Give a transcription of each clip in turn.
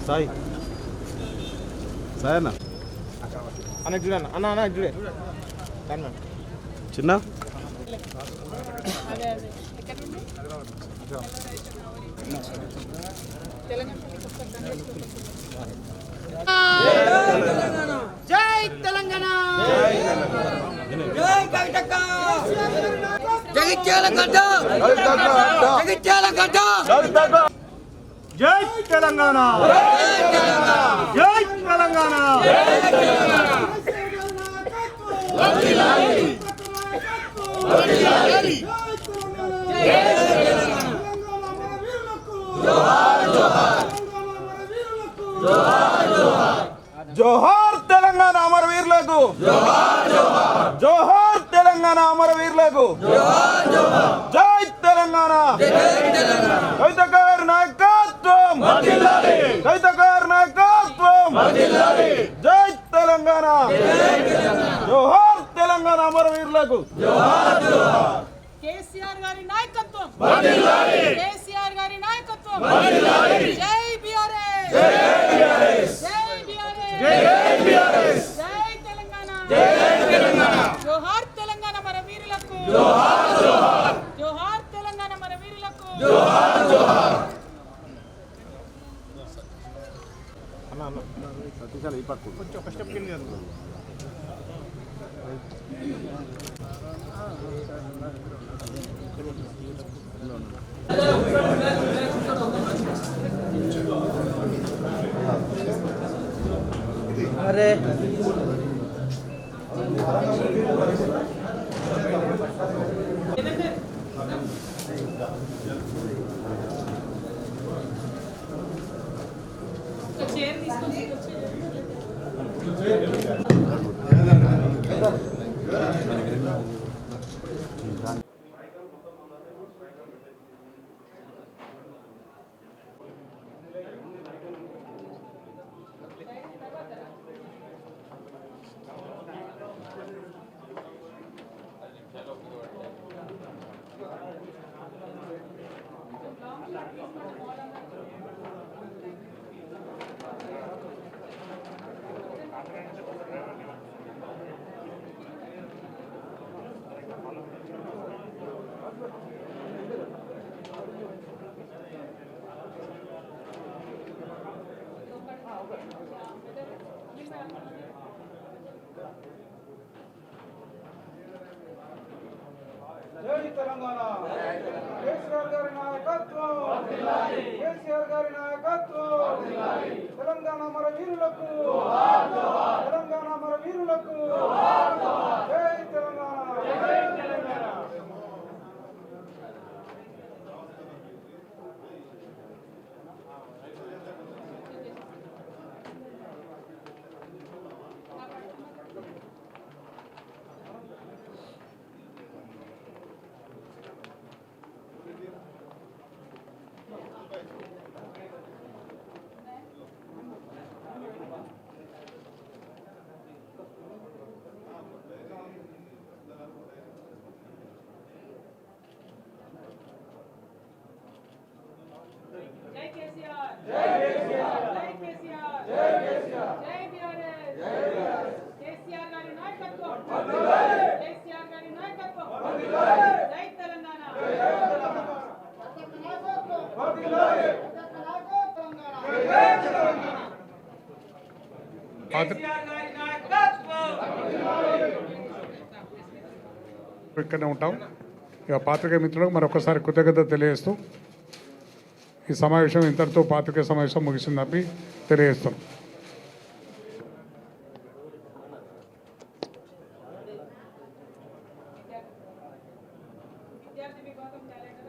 సాయి సాయి అన్న చూడన్న అన్న చూడే చిన్న జై తెలంగాణ జై కవితక్క జగిత్యాల గడ్డ జగిత్యాల గడ్డ జై తెలంగాణ జై తెలంగాణ జోహార్ తెలంగాణ అమరవీరులకు జోహార్ తెలంగాణ అమరవీరులకు జై తెలంగాణ కవితగారి నాయకత్వం కవితగారి నాయకత్వం జై తెలంగాణ జోహార్ తెలంగాణ అమరవీరులకు కేసీఆర్ గారి నాయకత్వం కేసీఆర్ గారి నాయకత్వం జై బీఆర్ఎస్ జై బీఆర్ఎస్ జై తెలంగాణ జోహార్ తెలంగాణ మన వీరులకు జోహార్ తెలంగాణ మన వీరులకు కొంచెం ఒక స్టెప్ కింద అరే చైర్ తీసుకొని జై తెలంగాణ కేసీఆర్ గారి నాయకత్వం కేసీఆర్ గారి నాయకత్వం తెలంగాణ మన వీరులకు తెలంగాణ మన వీరులకు జై తెలంగాణ జై తెలంగాణ జై కేసీఆర్ జై కేసీఆర్ జై బీఆర్ఎస్ కేసీఆర్ గారి నాయకత్వం కేసీఆర్ గారి నాయకత్వం జై తెలంగాణ ఇక్కడనే ఉంటాం. ఇక పాత్రికేయ మిత్రులకు మరొకసారి కృతజ్ఞత తెలియజేస్తూ ఈ సమావేశం ఇంతటితో పాత్రికేయ సమావేశం ముగిసిందని తెలియజేస్తున్నాం. విద్యార్థి విభాగం టాలెంట్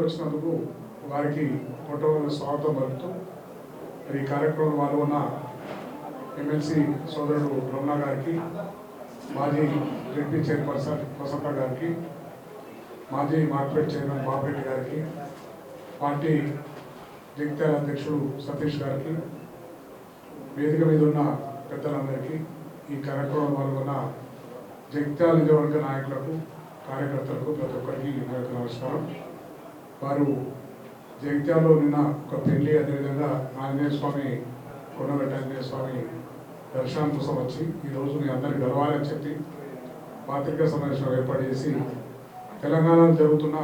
ఇక్కడికి వచ్చినందుకు వారికి మొట్టమొదటి స్వాగతం పలుకుతూ ఈ కార్యక్రమంలో పాల్గొన్న ఎమ్మెల్సీ సోదరుడు రమణ గారికి, మాజీ జెడ్పీ చైర్పర్సన్ వసంత గారికి, మాజీ మార్కెట్ చైర్మన్ బాబరెడ్డి గారికి, పార్టీ జగిత్యాల అధ్యక్షుడు సతీష్ గారికి, వేదిక మీద ఉన్న పెద్దలందరికీ, ఈ కార్యక్రమంలో పాల్గొన్న జగిత్యాల నియోజకవర్గ నాయకులకు, కార్యకర్తలకు ప్రతి ఒక్కరికి నా యొక్క నమస్కారం. వారు జగిత్యాలలో నిన్న ఒక పెళ్లి, అదేవిధంగా ఆంజనేయ స్వామి, కొండగట్ట ఆంజనేయ స్వామి దర్శనం కోసం వచ్చి ఈరోజు మీ అందరికి గర్వాలని చెప్పి పాత్రికా సమావేశం ఏర్పాటు చేసి తెలంగాణలో జరుగుతున్న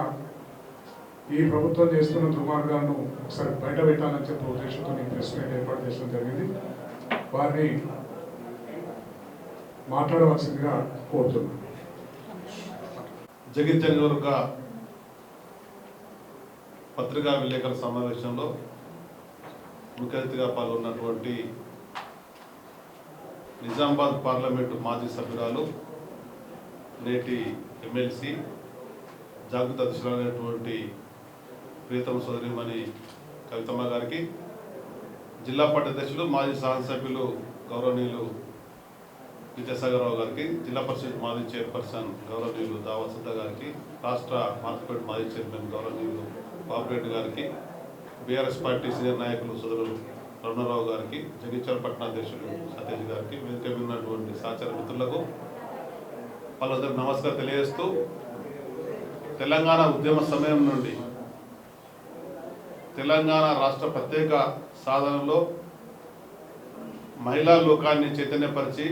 ఈ ప్రభుత్వం చేస్తున్న దుర్మార్గాలను ఒకసారి బయట పెట్టాలని చెప్పి ఉద్దేశంతో ఈ ప్రెస్ మీట్ ఏర్పాటు చేయడం జరిగింది. వారిని మాట్లాడవలసిందిగా కోరుతున్నాను. జగిత్యాల నియోజకవర్గ పత్రికా విలేకరుల సమావేశంలో ముఖ్య అతిథిగా పాల్గొన్నటువంటి నిజామాబాద్ పార్లమెంటు మాజీ సభ్యురాలు, నేటి ఎమ్మెల్సీ, జాగృత అధ్యక్షులైనటువంటి ప్రియతమ సోదరిమణి కవితమ్మ గారికి, జిల్లా పార్టీ అధ్యక్షులు, మాజీ శాసనసభ్యులు గౌరవనీయులు విద్యాసాగరరావు గారికి, జిల్లా పరిషత్ మాజీ చైర్పర్సన్ గౌరవనీయులు దా వసంత గారికి, రాష్ట్ర మార్కెట్ మాజీ చైర్మన్ గౌరవనీయులు బాబురెడ్డి గారికి, బీఆర్ఎస్ పార్టీ సీనియర్ నాయకులు సోదరులు రమణారావు గారికి, జగిత్యాల పట్టణ అధ్యక్షులు సతీష్ గారికి, వేదిక మీద ఉన్నటువంటి సహచర మిత్రులకు వాళ్ళందరికీ నమస్కారం తెలియజేస్తూ, తెలంగాణ ఉద్యమ సమయం నుండి తెలంగాణ రాష్ట్ర ప్రత్యేక సాధనలో మహిళా లోకాన్ని చైతన్యపరిచి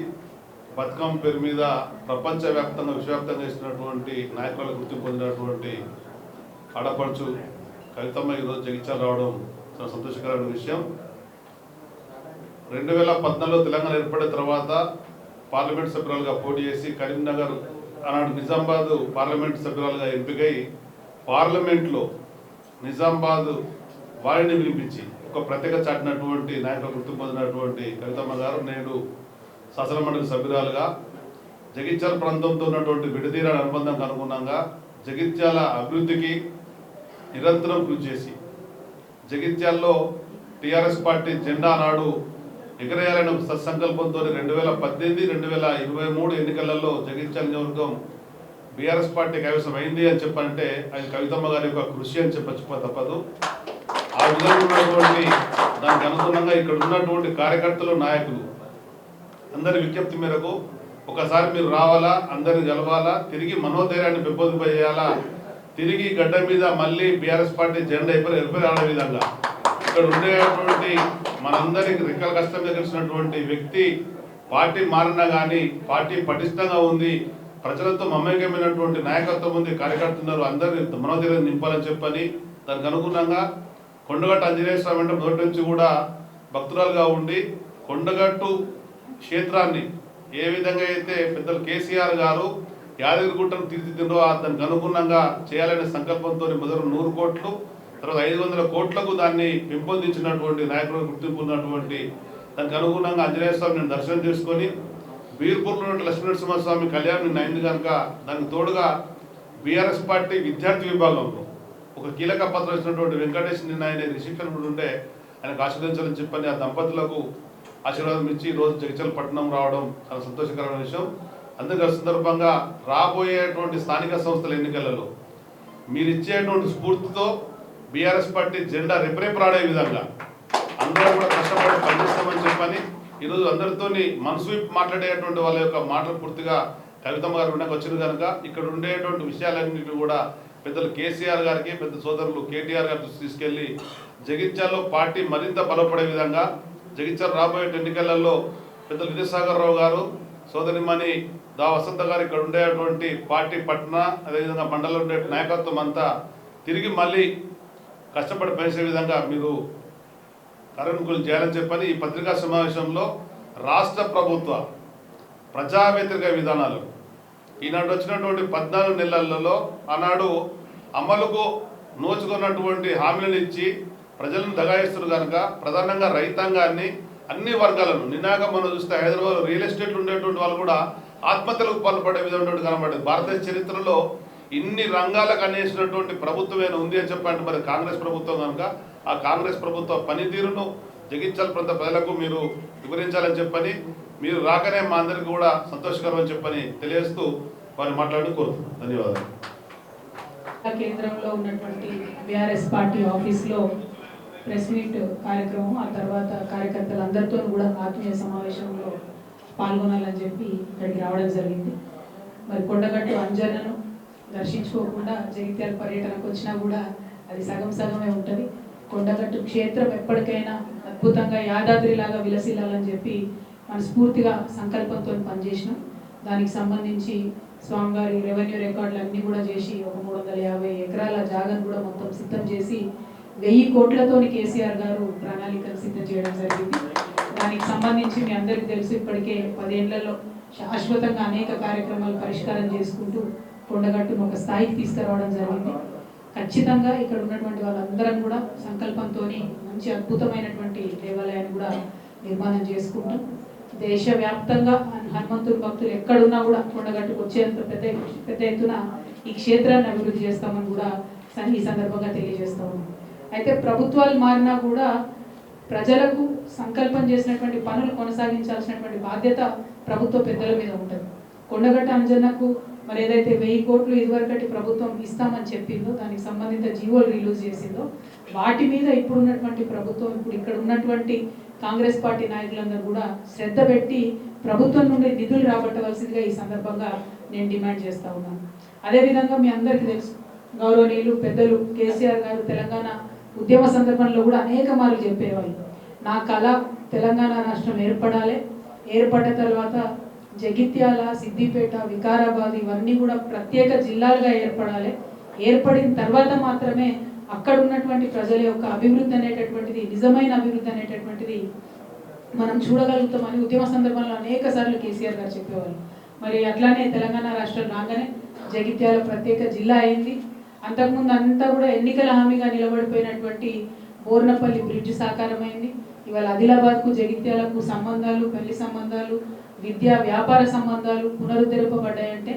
బతుకమ్మ పేరు మీద ప్రపంచవ్యాప్తంగా, విశ్వవ్యాప్తంగా ఇస్తున్నటువంటి నాయకులకు గుర్తింపు పొందినటువంటి ఆడపడుచు కవితమ్మ ఈరోజు జగిత్యాల రావడం చాలా సంతోషకరమైన విషయం. 2014లో తెలంగాణ ఏర్పడిన తర్వాత పార్లమెంట్ సభ్యురాలుగా పోటీ చేసి కరీంనగర్, ఆనాడు నిజామాబాద్ పార్లమెంట్ సభ్యురాలుగా ఎంపికై పార్లమెంట్లో నిజామాబాద్ వారిని వినిపించి ఒక ప్రత్యేక చాటినటువంటి నాయకులు గుర్తింపు పొందినటువంటి కవితమ్మ గారు నేడు శాసనమండలి సభ్యురాలుగా జగిత్యాల ప్రాంతంతో ఉన్నటువంటి విడదీరాల అనుబంధంకు అనుగుణంగా జగిత్యాల అభివృద్ధికి నిరంతరం కృషి చేసి జగిత్యాల్లో టీఆర్ఎస్ పార్టీ జెండా నాడు ఎగరేయాలనే సత్సంకల్పంతో 2018-2023 ఎన్నికలలో జగిత్యాల నియోజకవర్గం బీఆర్ఎస్ పార్టీ కైవసం అయింది అని చెప్పంటే అది కవితమ్మ గారి యొక్క కృషి అని చెప్పచ్చు తప్పదు. ఆ విధంగా ఉన్నటువంటి దానికి అనుగుణంగా ఇక్కడ ఉన్నటువంటి కార్యకర్తలు, నాయకులు అందరి విజ్ఞప్తి మేరకు ఒకసారి మీరు రావాలా, అందరిని గెలవాలా, తిరిగి మనోధైర్యాన్ని పెంపొందింపజేయాలా, తిరిగి గడ్డ మీద మళ్ళీ బీఆర్ఎస్ పార్టీ జెండా ఎప్పటి విధంగా ఇక్కడ ఉండేటువంటి మనందరికి రెక్కల కష్టం కలిసినటువంటి వ్యక్తి పార్టీ మారినా కానీ పార్టీ పటిష్టంగా ఉంది, ప్రజలతో మమేకమైనటువంటి నాయకత్వం ఉంది, కార్యకర్తలు అందరి మనోధైర్యం నింపాలని చెప్పని దానికి అనుగుణంగా కొండగట్టు ఆంజనేయ స్వామి అంటే మొదటి నుంచి కూడా భక్తురాలుగా ఉండి కొండగట్టు క్షేత్రాన్ని ఏ విధంగా అయితే పెద్దలు కేసీఆర్ గారు యాదగిరిగుట్టను తీర్చిదిద్దో దానికి అనుగుణంగా చేయాలనే సంకల్పంతో మొదలు 100 కోట్లు, తర్వాత 500 కోట్లకు దాన్ని పెంపొందించినటువంటి నాయకులకు గుర్తింపు ఉన్నటువంటి దానికి అనుగుణంగా ఆంజనేయ స్వామిని దర్శనం చేసుకొని బీర్పూర్లో ఉన్న లక్ష్మీనరసింహస్వామి కళ్యాణం అయింది కనుక దానికి తోడుగా బీఆర్ఎస్ పార్టీ విద్యార్థి విభాగంలో ఒక కీలక పాత్ర ఇచ్చినటువంటి వెంకటేష్ నిన్న ఆయన రిసెప్షన్ కూడా ఉంటే ఆయనకు ఆశీర్వదించాలని చెప్పని ఆ దంపతులకు ఆశీర్వాదం ఇచ్చి ఈరోజు జగిత్యాల పట్టణం రావడం చాలా సంతోషకరమైన విషయం. అందుకే సందర్భంగా రాబోయేటువంటి స్థానిక సంస్థల ఎన్నికలలో మీరు ఇచ్చేటువంటి స్ఫూర్తితో బీఆర్ఎస్ పార్టీ జెండా రెపరెపరాడే విధంగా అందరూ కూడా కష్టపడి పనిచేస్తామని చెప్పని ఈరోజు అందరితో మనసు విప్పి మాట్లాడేటువంటి వాళ్ళ యొక్క మాటలు పూర్తిగా కవితమ్మ గారు ఉండక వచ్చిన కనుక ఇక్కడ ఉండేటువంటి విషయాలన్నింటినీ కూడా పెద్దలు కేసీఆర్ గారికి, పెద్ద సోదరులు కేటీఆర్ గారికి తీసుకెళ్లి జగిత్యాలలో పార్టీ మరింత బలపడే విధంగా జగిత్యాల రాబోయే ఎన్నికలలో పెద్దలు విద్యాసాగరరావు గారు, సోదరిమణి దా వసంత గారు ఇక్కడ ఉండేటువంటి పార్టీ పట్టణ అదేవిధంగా మండలంలో ఉండే నాయకత్వం అంతా తిరిగి మళ్ళీ కష్టపడి పనిచేసే విధంగా మీరు కార్యక్రమాలు చేయాలని చెప్పని ఈ పత్రికా సమావేశంలో రాష్ట్ర ప్రభుత్వ ప్రజా వ్యతిరేక విధానాలు ఈనాడు వచ్చినటువంటి 14 నెలలలో ఆనాడు అమలుకు నోచుకున్నటువంటి హామీలను ఇచ్చి ప్రజలను దగాయిస్తున్నారు కనుక ప్రధానంగా రైతాంగాన్ని, అన్ని వర్గాలను నిన్నాక మనం చూస్తే హైదరాబాద్ రియల్ ఎస్టేట్లు ఉండేటువంటి వాళ్ళు కూడా ఆత్మహత్యలకు పాల్పడే విధంగా కనబడేది. భారతదేశ చరిత్రలో ఇన్ని రంగాలకు అనేసినటువంటి ప్రభుత్వమేనా ఉంది అని చెప్పంటే మరి కాంగ్రెస్ ప్రభుత్వం కనుక ఆ కాంగ్రెస్ ప్రభుత్వ పనితీరును జగిత్యాల ప్రాంత ప్రజలకు మీరు వివరించాలని చెప్పని మీరు రాకనే మా అందరికీ కూడా సంతోషకరం అని చెప్పని తెలియజేస్తూ వారిని మాట్లాడి కోరుతున్నాను. ధన్యవాదాలు. కేంద్రంలో ఉన్నటువంటి బీఆర్ఎస్ పార్టీ ఆఫీస్లో ప్రెస్ మీట్ కార్యక్రమం, ఆ తర్వాత కార్యకర్తలందరితో కూడా ఆత్మీయ సమావేశంలో పాల్గొనాలని చెప్పి ఇక్కడికి రావడం జరిగింది. మరి కొండగట్టు అంజన్నను దర్శించుకోకుండా జగిత్యాల పర్యటనకు వచ్చినా కూడా అది సగం సగమే ఉంటుంది. కొండగట్టు క్షేత్రం ఎప్పటికైనా అద్భుతంగా యాదాద్రిలాగా విలసిల్లాలని చెప్పి మనస్ఫూర్తిగా సంకల్పంతో పనిచేసినాం. దానికి సంబంధించి స్వామివారి రెవెన్యూ రికార్డులు అన్నీ కూడా చేసి ఒక 350 ఎకరాల జాగాను కూడా మొత్తం సిద్ధం చేసి 1000 కోట్లతో కేసీఆర్ గారు ప్రణాళికలు సిద్ధం చేయడం జరిగింది. దానికి సంబంధించి మీ అందరికీ తెలుసు, ఇప్పటికే 10 ఏళ్లలో శాశ్వతంగా అనేక కార్యక్రమాలు పరిష్కారం చేసుకుంటూ కొండగట్టును ఒక స్థాయికి తీసుకురావడం జరిగింది. ఖచ్చితంగా ఇక్కడ ఉన్నటువంటి వాళ్ళందరం కూడా సంకల్పంతో మంచి అద్భుతమైనటువంటి దేవాలయాన్ని కూడా నిర్మాణం చేసుకుంటాం. దేశవ్యాప్తంగా హనుమంతుని భక్తులు ఎక్కడున్నా కూడా కొండగట్టుకు వచ్చేంత పెద్ద ఎత్తున ఈ క్షేత్రాన్ని అభివృద్ధి చేస్తామని కూడా ఈ సందర్భంగా తెలియజేస్తా ఉన్నాం. అయితే ప్రభుత్వాలు మారినా కూడా ప్రజలకు సంకల్పం చేసినటువంటి పనులు కొనసాగించాల్సినటువంటి బాధ్యత ప్రభుత్వ పెద్దల మీద ఉంటుంది. కొండగట్టు అంజన్నకు మరి ఏదైతే 1000 కోట్లు ఇదివరకటి ప్రభుత్వం ఇస్తామని చెప్పిందో, దానికి సంబంధిత జీవోలు రిలీజ్ చేసిందో, వాటి మీద ఇప్పుడున్నటువంటి ప్రభుత్వం, ఇప్పుడు ఇక్కడ ఉన్నటువంటి కాంగ్రెస్ పార్టీ నాయకులందరూ కూడా శ్రద్ధ పెట్టి ప్రభుత్వం నుండి నిధులు రాబట్టవలసిందిగా ఈ సందర్భంగా నేను డిమాండ్ చేస్తా ఉన్నాను. అదేవిధంగా మీ అందరికీ తెలుసు, గౌరవనీయులు పెద్దలు కేసీఆర్ గారు తెలంగాణ ఉద్యమ సందర్భంలో కూడా అనేక మార్లు చెప్పేవాళ్ళు, నా కళ తెలంగాణ రాష్ట్రం ఏర్పడాలి, ఏర్పడ్డ తర్వాత జగిత్యాల, సిద్దిపేట, వికారాబాద్ ఇవన్నీ కూడా ప్రత్యేక జిల్లాలుగా ఏర్పడాలి, ఏర్పడిన తర్వాత మాత్రమే అక్కడ ఉన్నటువంటి ప్రజల యొక్క అభివృద్ధి అనేటటువంటిది, నిజమైన అభివృద్ధి అనేటటువంటిది మనం చూడగలుగుతామని ఉద్యమ సందర్భంలో అనేక సార్లు కేసీఆర్ గారు చెప్పేవాళ్ళు. మరి అట్లానే తెలంగాణ రాష్ట్రం రాగానే జగిత్యాల ప్రత్యేక జిల్లా అయింది. అంతకుముందు అంతా కూడా ఎన్నికల హామీగా నిలబడిపోయినటువంటి బోర్నపల్లి బ్రిడ్జ్ సాకారమైంది. ఇవాళ ఆదిలాబాద్కు జగిత్యాలకు సంబంధాలు, పెళ్లి సంబంధాలు, విద్యా వ్యాపార సంబంధాలు పునరుద్ధరింపబడ్డాయంటే,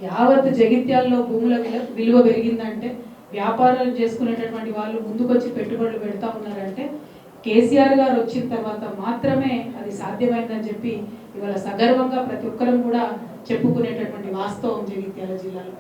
యావత్ జగిత్యాల్లో భూముల విలువ పెరిగిందంటే, వ్యాపారాలు చేసుకునేటటువంటి వాళ్ళు ముందుకొచ్చి పెట్టుబడులు పెడతా ఉన్నారంటే కేసీఆర్ గారు వచ్చిన తర్వాత మాత్రమే అది సాధ్యమైందని చెప్పి ఇవాళ సగర్వంగా ప్రతి ఒక్కరం కూడా చెప్పుకునేటటువంటి వాస్తవం జగిత్యాల జిల్లాలో.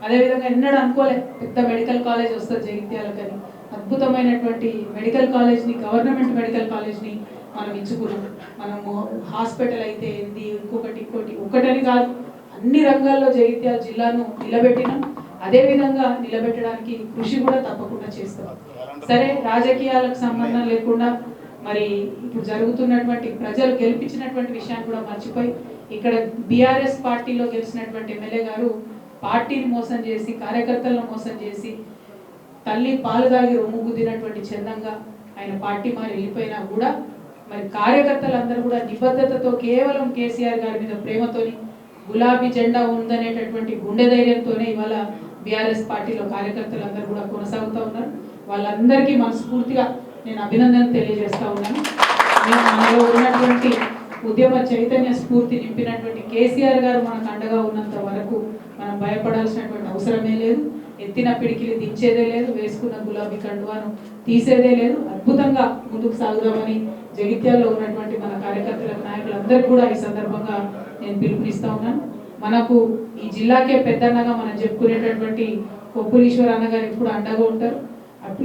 అదేవిధంగా ఎన్నడూ అనుకోలే పెద్ద మెడికల్ కాలేజ్ వస్తుంది జగిత్యాలకని. అద్భుతమైనటువంటి మెడికల్ కాలేజ్ని, గవర్నమెంట్ మెడికల్ కాలేజ్ని మనం ఇచ్చుకున్నాం. మనము హాస్పిటల్ అయితే ఏంది, ఇంకొకటి ఒకటని కాదు, అన్ని రంగాల్లో జగిత్యాల జిల్లాను నిలబెట్టినాం. అదేవిధంగా నిలబెట్టడానికి కృషి కూడా తప్పకుండా చేస్తాం. సరే, రాజకీయాలకు సంబంధం లేకుండా మరి ఇప్పుడు జరుగుతున్నటువంటి ప్రజలు గెలిపించినటువంటి విషయాన్ని కూడా మర్చిపోయి ఇక్కడ బీఆర్ఎస్ పార్టీలో గెలిచినటువంటి ఎమ్మెల్యే గారు పార్టీని మోసం చేసి, కార్యకర్తలను మోసం చేసి, తల్లి పాలు దాగి రొమ్ము గుద్దినటువంటి చందంగా ఆయన పార్టీ మారి వెళ్ళిపోయినా కూడా మరి కార్యకర్తలందరూ కూడా నిబద్ధతతో కేవలం కేసీఆర్ గారి మీద ప్రేమతోని, గులాబీ జెండా ఉందనేటటువంటి గుండె ధైర్యంతోనే ఇవాళ బీఆర్ఎస్ పార్టీలో కార్యకర్తలందరూ కూడా కొనసాగుతూ ఉన్నారు. వాళ్ళందరికీ మనస్ఫూర్తిగా నేను అభినందనలు తెలియజేస్తా ఉన్నాను. మనలో ఉన్నటువంటి ఉద్యమ చైతన్య స్ఫూర్తి నింపినటువంటి కేసీఆర్ గారు మనకు అండగా ఉన్నంత వరకు మనం భయపడాల్సినటువంటి అవసరమే లేదు. ఎత్తిన పిడికిలి దించేదే లేదు, వేసుకున్న గులాబీ కండువాను తీసేదే లేదు. అద్భుతంగా ముందుకు సాగుదామని జగిత్యాల్లో ఉన్నటువంటి మన కార్యకర్తల నాయకులందరికీ కూడా ఈ సందర్భంగా నేను పిలుపునిస్తా ఉన్నాను. మనకు ఈ జిల్లాకే పెద్దన్నగా మనం చెప్పుకునేటటువంటి కొప్పులీశ్వర్ అన్నగారు ఎప్పుడు అండగా ఉంటారు.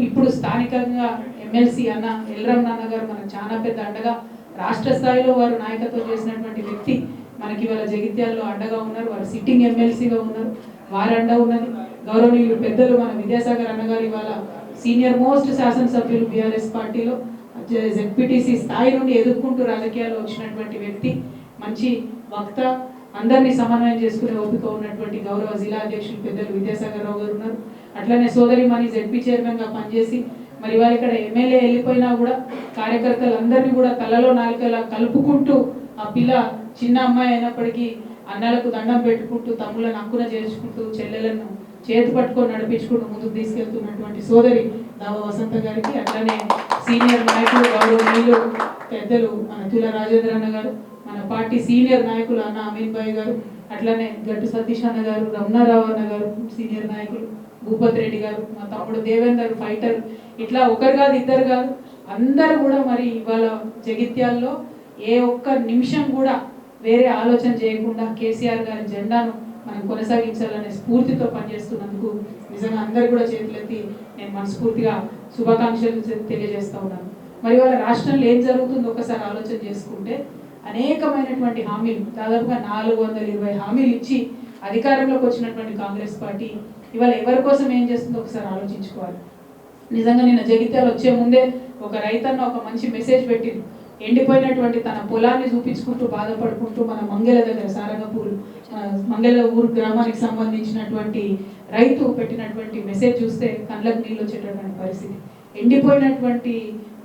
ఇప్పుడు స్థానికంగా ఎమ్మెల్సీ అన్న ఎల్రమ్ నాన్న గారు మనకు చాలా పెద్ద అండగా, రాష్ట్ర స్థాయిలో వారు నాయకత్వం చేసినటువంటి వ్యక్తి మనకి ఇవాళ జగిత్యాల్లో అండగా ఉన్నారు. వారు సిట్టింగ్ ఎమ్మెల్సీగా ఉన్నారు, వారు అండ ఉన్నది. గౌరవనీయులు పెద్దలు మన విద్యాసాగర్ అన్నగారు ఇవాళ సీనియర్ మోస్ట్ శాసనసభ్యులు బీఆర్ఎస్ పార్టీలో జెడ్పీటీసీ స్థాయి నుండి ఎదుర్కొంటూ రాజకీయాల్లో వచ్చినటువంటి వ్యక్తి, మంచి వక్త, అందరినీ సమన్వయం చేసుకునే ఓపిక ఉన్నటువంటి గౌరవ జిల్లా అధ్యక్షులు పెద్దలు విద్యాసాగర్ రావు గారు ఉన్నారు. అట్లనే సోదరి మణి జెడ్పీ చైర్మన్గా పనిచేసి మరి వారు ఇక్కడ ఎమ్మెల్యే వెళ్ళిపోయినా కూడా కార్యకర్తలందరినీ కూడా తలలో నాలుకలా కలుపుకుంటూ, ఆ పిల్ల చిన్న అమ్మాయి అయినప్పటికీ అన్నలకు దండం పెట్టుకుంటూ, తమ్ములను హక్కున చేర్చుకుంటూ, చెల్లెలను చేతి పట్టుకొని నడిపించుకుంటూ ముందుకు తీసుకెళ్తున్నటువంటి సోదరి దావ వసంత గారికి, అట్లనే సీనియర్ నాయకులు గౌరవనీయులు పెద్దలు మన తుల రాజేంద్ర అన్న గారు, మన పార్టీ సీనియర్ నాయకులు అన్న అమీన్ భాయ్ గారు, అట్లనే గట్టు సతీష్ అన్న గారు, రమణారావు అన్న గారు సీనియర్ నాయకులు, భూపతి రెడ్డి గారు, మా తమ్ముడు దేవేందర్ ఫైటర్, ఇట్లా ఒకరు కాదు ఇద్దరు కాదు అందరూ కూడా మరి ఇవాళ జగిత్యాల్లో ఏ ఒక్క నిమిషం కూడా వేరే ఆలోచన చేయకుండా కేసీఆర్ గారి జెండాను మనం కొనసాగించాలనే స్ఫూర్తితో పనిచేస్తున్నందుకు నిజంగా అందరు కూడా చేతులెత్తి నేను మనస్ఫూర్తిగా శుభాకాంక్షలు తెలియజేస్తా ఉన్నాను. మరి వాళ్ళ రాష్ట్రంలో ఏం జరుగుతుందో ఒకసారి ఆలోచన చేసుకుంటే అనేకమైనటువంటి హామీలు, దాదాపుగా 420 హామీలు ఇచ్చి అధికారంలోకి వచ్చినటువంటి కాంగ్రెస్ పార్టీ ఇవాళ ఎవరి కోసం ఏం చేస్తుందో ఒకసారి ఆలోచించుకోవాలి. నిజంగా నిన్న జగిత్యాల వచ్చే ముందే ఒక రైతన్న ఒక మంచి మెసేజ్ పెట్టింది. ఎండిపోయినటువంటి తన పొలాన్ని చూపించుకుంటూ బాధపడుకుంటూ మన మంగళ దగ్గర సారంగపూర్ మంగళ ఊరు గ్రామానికి సంబంధించినటువంటి రైతు పెట్టినటువంటి మెసేజ్ చూస్తే కళ్ళకు నీళ్ళు వచ్చేటటువంటి పరిస్థితి. ఎండిపోయినటువంటి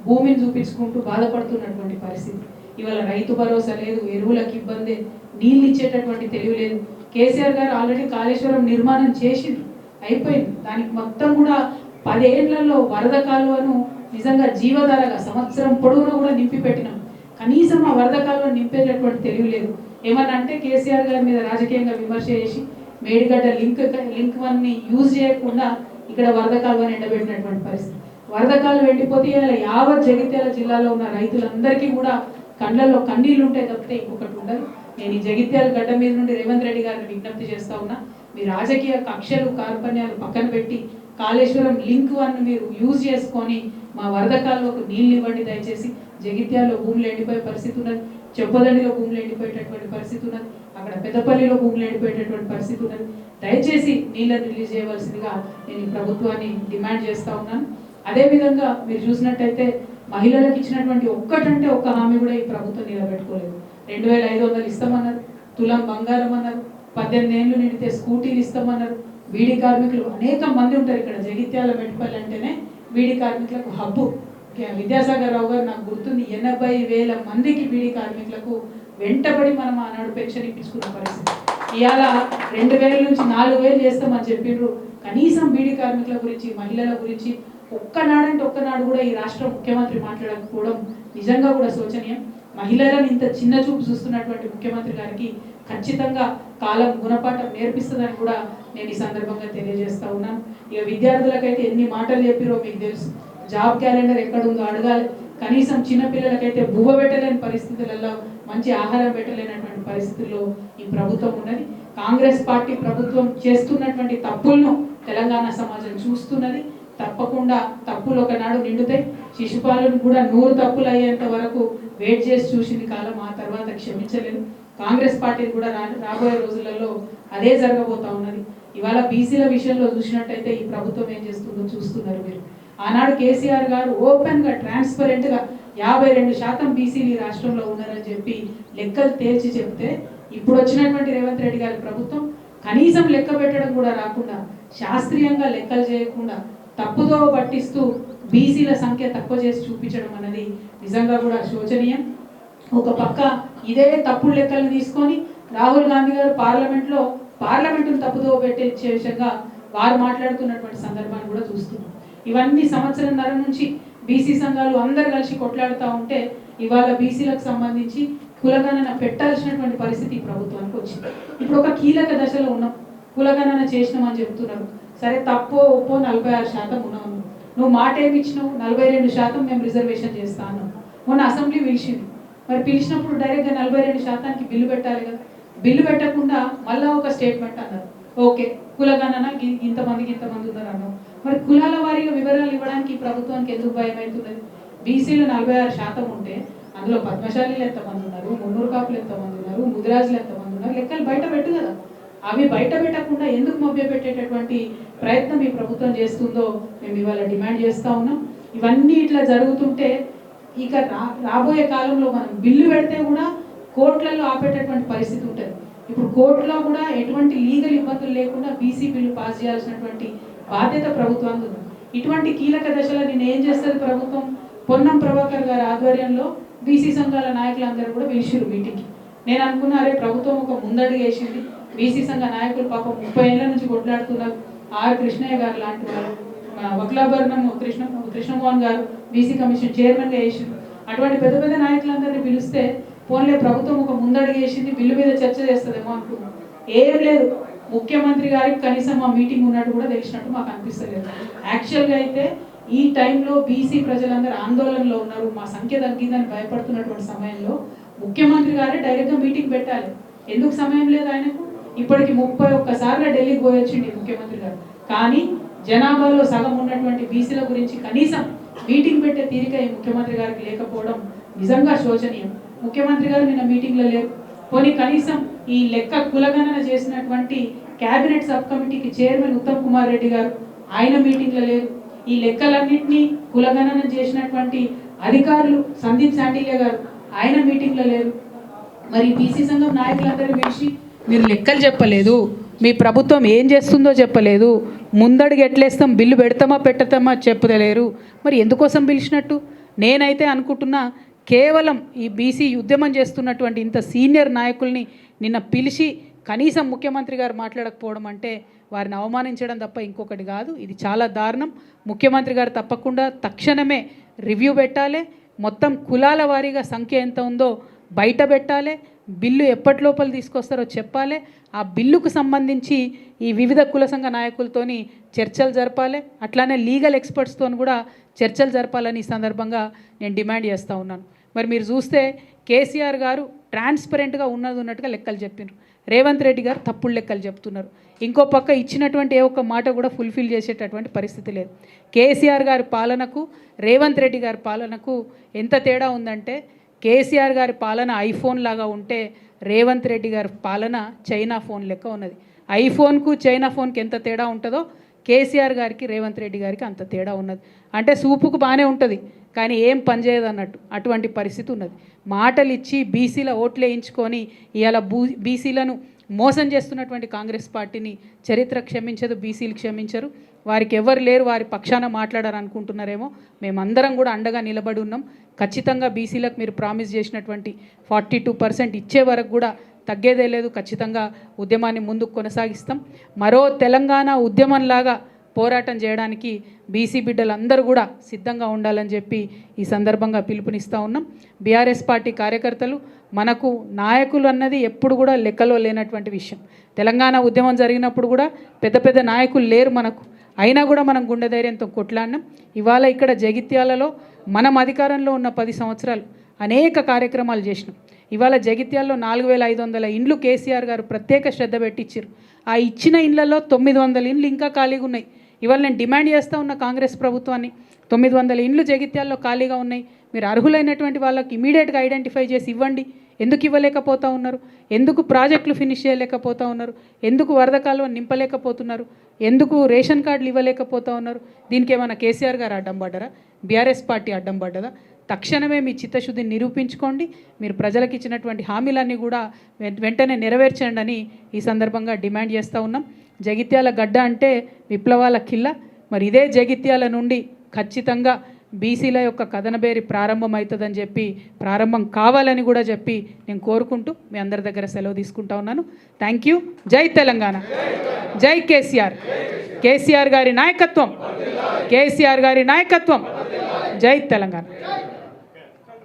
భూమిని చూపించుకుంటూ బాధపడుతున్నటువంటి పరిస్థితి. ఇవాళ రైతు భరోసా లేదు, ఎరువులకు ఇబ్బంది, నీళ్ళు ఇచ్చేటటువంటి తెలివి లేదు. కేసీఆర్ గారు ఆల్రెడీ కాళేశ్వరం నిర్మాణం చేసింది, అయిపోయింది. దానికి మొత్తం కూడా 10 ఏళ్లలో వరద కాలువను నిజంగా జీవధారగా సంవత్సరం పొడవునా కూడా నింపి పెట్టినాం. కనీసం ఆ వరద కాలువను నింపేటటువంటి తెలివి లేదు. ఏమన్నా అంటే కేసీఆర్ గారి మీద రాజకీయంగా విమర్శ చేసి మేడిగడ్డ లింక్ వన్ని యూజ్ చేయకుండా ఇక్కడ వరద కాలువను ఎండబెట్టినటువంటి పరిస్థితి. వరద కాలువ ఎండిపోతే యావత్ జగిత్యాల జిల్లాలో ఉన్న రైతులందరికీ కూడా కళ్ళల్లో కన్నీళ్లు ఉంటాయి తప్పితే ఇంకొకటి ఉండదు. నేను ఈ జగిత్యాల గడ్డ మీద నుండి రేవంత్ రెడ్డి గారిని విజ్ఞప్తి చేస్తా ఉన్నా, మీ రాజకీయ కక్షలు కార్పణ్యాలు పక్కన పెట్టి కాళేశ్వరం లింక్ వన్ మీరు యూజ్ చేసుకొని మా వరద కాలువకు నీళ్ళు ఇవ్వండి దయచేసి. జగిత్యాల్లో భూములు ఎండిపోయే పరిస్థితి ఉన్నది, చెప్పదండిలో భూములు ఎండిపోయేటటువంటి పరిస్థితి ఉన్నది, అక్కడ పెద్దపల్లిలో భూములు ఎండిపోయేటటువంటి పరిస్థితి ఉన్నది. దయచేసి నీళ్ళని రిలీజ్ చేయవలసిందిగా నేను ఈ ప్రభుత్వాన్ని డిమాండ్ చేస్తా ఉన్నాను. అదేవిధంగా మీరు చూసినట్టయితే మహిళలకు ఇచ్చినటువంటి ఒక్కటంటే ఒక్క హామీ కూడా ఈ ప్రభుత్వం నిలబెట్టుకోలేదు. 2500 ఇస్తామన్నారు, తులం బంగారం అన్నారు, 18 ఏళ్ళు నిండితే స్కూటీలు ఇస్తామన్నారు. బీడీ కార్మికులు అనేక మంది ఉంటారు ఇక్కడ జగిత్యాల మెట్పల్లి అంటేనే బీడీ కార్మికులకు హబ్బు. విద్యాసాగర్ రావు గారు నాకు గుర్తుంది 80,000 మందికి బీడీ కార్మికులకు వెంటబడి మనం ఆనాడు పెన్షన్ ఇప్పించుకున్న పరిస్థితి. ఇవాళ 2000 నుంచి 4000 చేస్తామని చెప్పిండ్రు. కనీసం బీడీ కార్మికుల గురించి, మహిళల గురించి ఒక్కనాడంటే ఒక్కనాడు కూడా ఈ రాష్ట్ర ముఖ్యమంత్రి మాట్లాడకపోవడం నిజంగా కూడా శోచనీయం. మహిళలను ఇంత చిన్న చూపు చూస్తున్నటువంటి ముఖ్యమంత్రి గారికి ఖచ్చితంగా కాలం గుణపాఠం నేర్పిస్తుందని కూడా నేను ఈ సందర్భంగా తెలియజేస్తా ఉన్నాను. ఇక విద్యార్థులకైతే ఎన్ని మాటలు చెప్పిరో మీకు తెలుసు. జాబ్ క్యాలెండర్ ఎక్కడుందో అడగాలి. కనీసం చిన్నపిల్లలకైతే బువ్వ పెట్టలేని పరిస్థితులలో, మంచి ఆహారం పెట్టలేనటువంటి పరిస్థితుల్లో ఈ ప్రభుత్వం ఉన్నది. కాంగ్రెస్ పార్టీ ప్రభుత్వం చేస్తున్నటువంటి తప్పులను తెలంగాణ సమాజం చూస్తున్నది. తప్పకుండా తప్పులు ఒకనాడు నిండుతాయి. శిశుపాలను కూడా 100 తప్పులు అయ్యేంత వరకు వెయిట్ చేసి చూసింది కాలం, ఆ తర్వాత క్షమించలేదు. కాంగ్రెస్ పార్టీని కూడా రాబోయే రోజులలో అదే జరగబోతా ఉన్నది. ఇవాళ బీసీల విషయంలో చూసినట్టయితే ఈ ప్రభుత్వం ఏం చేస్తుందో చూస్తున్నారు మీరు. ఆనాడు కేసీఆర్ గారు ఓపెన్గా ట్రాన్స్పరెంట్గా 52% బీసీలు ఈ రాష్ట్రంలో ఉన్నారని చెప్పి లెక్కలు తేల్చి చెప్తే, ఇప్పుడు వచ్చినటువంటి రేవంత్ రెడ్డి గారి ప్రభుత్వం కనీసం లెక్క పెట్టడం కూడా రాకుండా, శాస్త్రీయంగా లెక్కలు చేయకుండా తప్పుదో పట్టిస్తూ బీసీల సంఖ్య తక్కువ చేసి చూపించడం అనేది నిజంగా కూడా శోచనీయం. ఒక పక్క ఇదే తప్పుడు లెక్కలు తీసుకొని రాహుల్ గాంధీ గారు పార్లమెంటును తప్పుదో పెట్టే విషయంగా వారు మాట్లాడుతున్నటువంటి సందర్భాన్ని కూడా చూస్తున్నాం. ఇవన్నీ సంవత్సరంన్నర నుంచి బీసీ సంఘాలు అందరు కలిసి కొట్లాడుతూ ఉంటే ఇవాళ బీసీలకు సంబంధించి కులగణన పెట్టాల్సినటువంటి పరిస్థితి ప్రభుత్వానికి వచ్చింది. ఇప్పుడు ఒక కీలక దశలో ఉన్నాం. కులగణన చేసినామని చెప్తున్నారు. సరే, తప్పో ఒప్పో 46% ఉన్నాము. నువ్వు మాట ఏమి ఇచ్చినావు? 42% మేము రిజర్వేషన్ చేస్తా అన్నావు. మొన్న అసెంబ్లీ పిలిచింది. మరి పిలిచినప్పుడు డైరెక్ట్గా 42%కి బిల్లు పెట్టాలి కదా. బిల్లు పెట్టకుండా మళ్ళీ ఒక స్టేట్మెంట్ అన్నారు. ఓకే, కులగణన ఇంతమంది ఉన్నారు అన్నావు. మరి కులాల వారీగా వివరాలు ఇవ్వడానికి ఈ ప్రభుత్వానికి ఎందుకు భయం అవుతున్నది? బీసీలు 46% ఉంటే అందులో పద్మశాలీలు ఎంతమంది ఉన్నారు, మున్నూరు కాపులు ఎంతమంది ఉన్నారు, ముదిరాజులు ఎంతమంది ఉన్నారు, లెక్కలు బయట పెట్టు కదా. అవి బయట పెట్టకుండా ఎందుకు మభ్యపెట్టేటటువంటి ప్రయత్నం ఈ ప్రభుత్వం చేస్తుందో మేము ఇవాళ డిమాండ్ చేస్తూ ఉన్నాం. ఇవన్నీ ఇట్లా జరుగుతుంటే ఇక రాబోయే కాలంలో మనం బిల్లు పెడితే కూడా కోర్టులలో ఆపేటటువంటి పరిస్థితి ఉంటుంది. ఇప్పుడు కోర్టులో కూడా ఎటువంటి లీగల్ ఇబ్బందులు లేకుండా బీసీ బిల్లు పాస్ చేయాల్సినటువంటి బాధ్యత ప్రభుత్వానికి ఉంది. ఇటువంటి కీలక దశలో నేను ఏం చేస్తుంది ప్రభుత్వం? పొన్నం ప్రభాకర్ గారి ఆధ్వర్యంలో బీసీ సంఘాల నాయకులందరూ కూడా పిలిచిరు మీటింగ్కి. నేను అనుకున్నా, అరే ప్రభుత్వం ఒక ముందడుగు వేసింది. బీసీ సంఘ నాయకులు పాపం 30 ఏళ్ల నుంచి కొట్లాడుతున్నారు. ఆర్ కృష్ణయ్య గారు లాంటి వారు, వక్లాభరణం కృష్ణమోహన్ గారు బీసీ కమిషన్ చైర్మన్గా వేసింది. అటువంటి పెద్ద పెద్ద నాయకులందరినీ పిలిస్తే పోన్లే ప్రభుత్వం ఒక ముందడుగు వేసింది, బిల్లు మీద చర్చ చేస్తుందేమో అనుకున్నాం. ఏం లేదు. ముఖ్యమంత్రి గారికి కనీసం ఆ మీటింగ్ ఉన్నట్టు కూడా తెలిసినట్టు మాకు అనిపిస్తలేదు. యాక్చువల్గా అయితే ఈ టైంలో బీసీ ప్రజలందరూ ఆందోళనలో ఉన్నారు, మా సంఖ్య తగ్గిందని భయపడుతున్నటువంటి సమయంలో ముఖ్యమంత్రి గారే డైరెక్ట్గా మీటింగ్ పెట్టాలి. ఎందుకు సమయం లేదు ఆయనకు? ఇప్పటికి 31 సార్లు ఢిల్లీకి పోయొచ్చింది ముఖ్యమంత్రి గారు. కానీ జనాభాలో సగం ఉన్నటువంటి బీసీల గురించి కనీసం మీటింగ్ పెట్టే తీరిక ఈ ముఖ్యమంత్రి గారికి లేకపోవడం నిజంగా శోచనీయం. ముఖ్యమంత్రి గారు నిన్న మీటింగ్లో లేరు. పోనీ కనీసం ఈ లెక్క కులగణన చేసినటువంటి క్యాబినెట్ సబ్ కమిటీకి చైర్మన్ ఉత్తమ్ కుమార్ రెడ్డి గారు ఆయన మీటింగ్లో లేరు. ఈ లెక్కలన్నింటినీ కులగణన చేసినటువంటి అధికారులు సందీప్ శాండిల్య గారు ఆయన మీటింగ్లో లేరు. మరి బీసీ సంఘం నాయకులందరూ పిలిచి మీరు లెక్కలు చెప్పలేదు, మీ ప్రభుత్వం ఏం చేస్తుందో చెప్పలేదు, ముందడుగు ఎట్లేస్తాం, బిల్లు పెడతామా పెట్టతామా చెప్పలేరు. మరి ఎందుకోసం పిలిచినట్టు? నేనైతే అనుకుంటున్నా కేవలం ఈ బీసీ ఉద్యమం చేస్తున్నటువంటి ఇంత సీనియర్ నాయకుల్ని నిన్న పిలిచి కనీసం ముఖ్యమంత్రి గారు మాట్లాడకపోవడం అంటే వారిని అవమానించడం తప్ప ఇంకొకటి కాదు. ఇది చాలా దారుణం. ముఖ్యమంత్రి గారు తప్పకుండా తక్షణమే రివ్యూ పెట్టాలి, మొత్తం కులాల వారీగా సంఖ్య ఎంత ఉందో బయట పెట్టాలి, బిల్లు ఎప్పటి లోపల తీసుకొస్తారో చెప్పాలి, ఆ బిల్లుకు సంబంధించి ఈ వివిధ కుల సంఘ నాయకులతోని చర్చలు జరపాలి, అట్లానే లీగల్ ఎక్స్పర్ట్స్తో కూడా చర్చలు జరపాలని ఈ సందర్భంగా నేను డిమాండ్ చేస్తూ ఉన్నాను. మరి మీరు చూస్తే కేసీఆర్ గారు ట్రాన్స్పరెంట్గా ఉన్నట్టుగా లెక్కలు చెప్పినారు, రేవంత్ రెడ్డి గారు తప్పుడు లెక్కలు చెప్తున్నారు. ఇంకో పక్క ఇచ్చినటువంటి ఏ ఒక్క మాట కూడా ఫుల్ఫిల్ చేసేటటువంటి పరిస్థితి లేదు. కేసీఆర్ గారి పాలనకు రేవంత్ రెడ్డి గారి పాలనకు ఎంత తేడా ఉందంటే, కేసీఆర్ గారి పాలన ఐఫోన్ లాగా ఉంటే రేవంత్ రెడ్డి గారి పాలన చైనా ఫోన్ లెక్క ఉన్నది. ఐఫోన్కు చైనా ఫోన్కి ఎంత తేడా ఉంటుందో కేసీఆర్ గారికి రేవంత్ రెడ్డి గారికి అంత తేడా ఉన్నది. అంటే సూపుకు బాగానే ఉంటుంది కానీ ఏం పనిచేయదు అన్నట్టు అటువంటి పరిస్థితి ఉన్నది. మాటలు ఇచ్చి బీసీల ఓట్లు వేయించుకొని ఇవాళ బీసీలను మోసం చేస్తున్నటువంటి కాంగ్రెస్ పార్టీని చరిత్ర క్షమించదు, బీసీలు క్షమించరు. వారికి ఎవరు లేరు, వారి పక్షాన మాట్లాడారు అనుకుంటున్నారేమో. మేమందరం కూడా అండగా నిలబడి ఉన్నాం. ఖచ్చితంగా బీసీలకు మీరు ప్రామిస్ చేసినటువంటి 42% ఇచ్చే వరకు కూడా తగ్గేదే లేదు. ఖచ్చితంగా ఉద్యమాన్ని ముందుకు కొనసాగిస్తాం. మరో తెలంగాణ ఉద్యమంలాగా పోరాటం చేయడానికి బీసీ బిడ్డలందరూ కూడా సిద్ధంగా ఉండాలని చెప్పి ఈ సందర్భంగా పిలుపునిస్తూ ఉన్నాం. బీఆర్ఎస్ పార్టీ కార్యకర్తలు మనకు నాయకులు అన్నది ఎప్పుడు కూడా లెక్కలో లేనటువంటి విషయం. తెలంగాణ ఉద్యమం జరిగినప్పుడు కూడా పెద్ద పెద్ద నాయకులు లేరు మనకు, అయినా కూడా మనం గుండె ధైర్యంతో కొట్లాడినాం. ఇవాళ ఇక్కడ జగిత్యాలలో మనం అధికారంలో ఉన్న 10 సంవత్సరాలు అనేక కార్యక్రమాలు చేసినాం. ఇవాళ జగిత్యాల్లో 4500 ఇండ్లు కేసీఆర్ గారు ప్రత్యేక శ్రద్ధ పెట్టించారు. ఆ ఇచ్చిన ఇండ్లలో 900 ఇండ్లు ఇంకా ఖాళీగా ఉన్నాయి. ఇవాళ నేను డిమాండ్ చేస్తూ ఉన్న కాంగ్రెస్ ప్రభుత్వాన్ని, 900 ఇండ్లు జగిత్యాల్లో ఖాళీగా ఉన్నాయి, మీరు అర్హులైనటువంటి వాళ్ళకి ఇమీడియట్గా ఐడెంటిఫై చేసి ఇవ్వండి. ఎందుకు ఇవ్వలేకపోతూ ఉన్నారు? ఎందుకు ప్రాజెక్టులు ఫినిష్ చేయలేకపోతూ ఉన్నారు? ఎందుకు వరద కాలువ నింపలేకపోతున్నారు? ఎందుకు రేషన్ కార్డులు ఇవ్వలేకపోతూ ఉన్నారు? దీనికి ఏమైనా కేసీఆర్ గారు అడ్డం పడ్డారా? బీఆర్ఎస్ పార్టీ అడ్డం పడ్డదా? తక్షణమే మీ చిత్తశుద్ధిని నిరూపించుకోండి. మీరు ప్రజలకు ఇచ్చినటువంటి హామీలన్నీ కూడా వెంటనే నెరవేర్చండి అని ఈ సందర్భంగా డిమాండ్ చేస్తూ ఉన్నాం. జగిత్యాల గడ్డ అంటే విప్లవాల కిల్ల. మరి ఇదే జగిత్యాల నుండి ఖచ్చితంగా బీసీల యొక్క కథనబేరి ప్రారంభమవుతుందని చెప్పి, ప్రారంభం కావాలని కూడా చెప్పి నేను కోరుకుంటూ మీ అందరి దగ్గర సెలవు తీసుకుంటా ఉన్నాను. Thank you. జై తెలంగాణ, జై కేసీఆర్. కేసీఆర్ గారి నాయకత్వం, కేసీఆర్ గారి నాయకత్వం. జై తెలంగాణ.